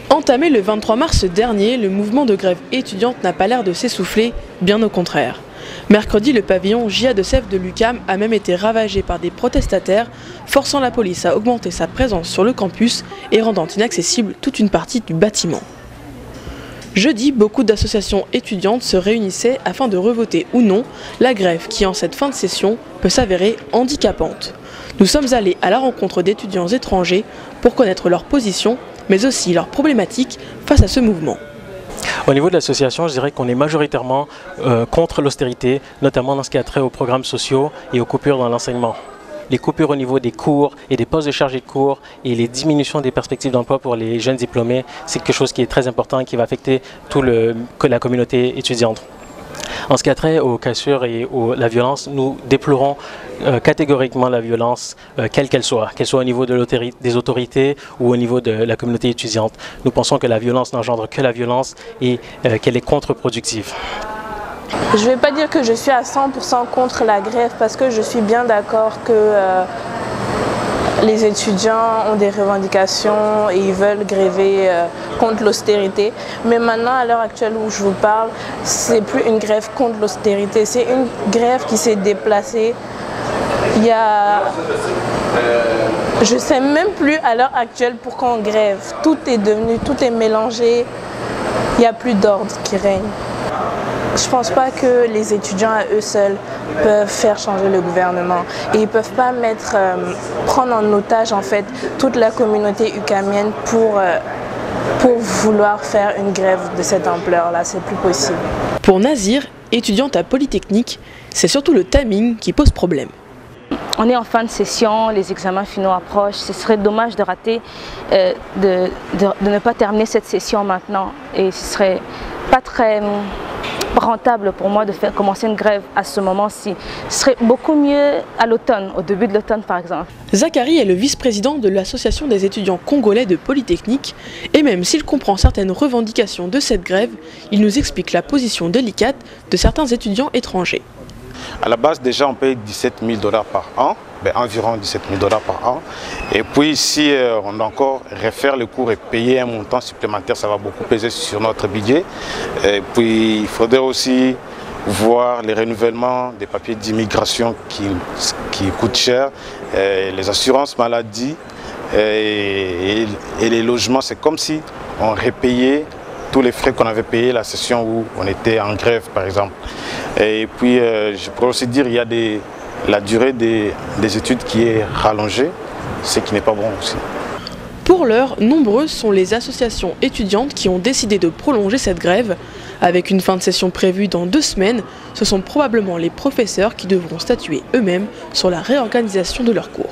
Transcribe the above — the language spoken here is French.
Entamé le 23 mars dernier, le mouvement de grève étudiante n'a pas l'air de s'essouffler, bien au contraire. Mercredi, le pavillon JA de Sèvres de l'UQAM a même été ravagé par des protestataires, forçant la police à augmenter sa présence sur le campus et rendant inaccessible toute une partie du bâtiment. Jeudi, beaucoup d'associations étudiantes se réunissaient afin de revoter ou non la grève qui, en cette fin de session, peut s'avérer handicapante. Nous sommes allés à la rencontre d'étudiants étrangers pour connaître leur position, mais aussi leurs problématiques face à ce mouvement. Au niveau de l'association, je dirais qu'on est majoritairement contre l'austérité, notamment dans ce qui a trait aux programmes sociaux et aux coupures dans l'enseignement. Les coupures au niveau des cours et des postes de chargés de cours et les diminutions des perspectives d'emploi pour les jeunes diplômés, c'est quelque chose qui est très important et qui va affecter toute la communauté étudiante. En ce qui a trait aux cassures et la violence, nous déplorons catégoriquement la violence, quelle qu'elle soit au niveau des autorités ou au niveau de la communauté étudiante. Nous pensons que la violence n'engendre que la violence et qu'elle est contre-productive. Je ne vais pas dire que je suis à 100% contre la grève parce que je suis bien d'accord que les étudiants ont des revendications et ils veulent gréver contre l'austérité. Mais maintenant, à l'heure actuelle où je vous parle, c'est plus une grève contre l'austérité, c'est une grève qui s'est déplacée. Je ne sais même plus à l'heure actuelle pourquoi on grève. Tout est mélangé, il n'y a plus d'ordre qui règne. Je ne pense pas que les étudiants à eux seuls peuvent faire changer le gouvernement et ils ne peuvent pas prendre en otage en fait toute la communauté ukamienne pour vouloir faire une grève de cette ampleur-là, c'est plus possible. Pour Nazir, étudiante à Polytechnique, c'est surtout le timing qui pose problème. On est en fin de session, les examens finaux approchent, ce serait dommage de rater, de ne pas terminer cette session maintenant et ce serait pas très rentable pour moi de commencer une grève à ce moment-ci. Ce serait beaucoup mieux à l'automne, au début de l'automne par exemple. Zachary est le vice-président de l'association des étudiants congolais de Polytechnique et même s'il comprend certaines revendications de cette grève, il nous explique la position délicate de certains étudiants étrangers. À la base, déjà, on paye 17 000 $ par an, environ 17 000 $ par an. Et puis, si on doit encore refaire le cours et payer un montant supplémentaire, ça va beaucoup peser sur notre budget. Et puis, il faudrait aussi voir les renouvellements des papiers d'immigration qui coûtent cher, les assurances maladie et les logements. C'est comme si on repayait tous les frais qu'on avait payés la session où on était en grève, par exemple. Et puis, je pourrais aussi dire qu'il y a la durée des études qui est rallongée, ce qui n'est pas bon aussi. Pour l'heure, nombreuses sont les associations étudiantes qui ont décidé de prolonger cette grève. Avec une fin de session prévue dans 2 semaines, ce sont probablement les professeurs qui devront statuer eux-mêmes sur la réorganisation de leurs cours.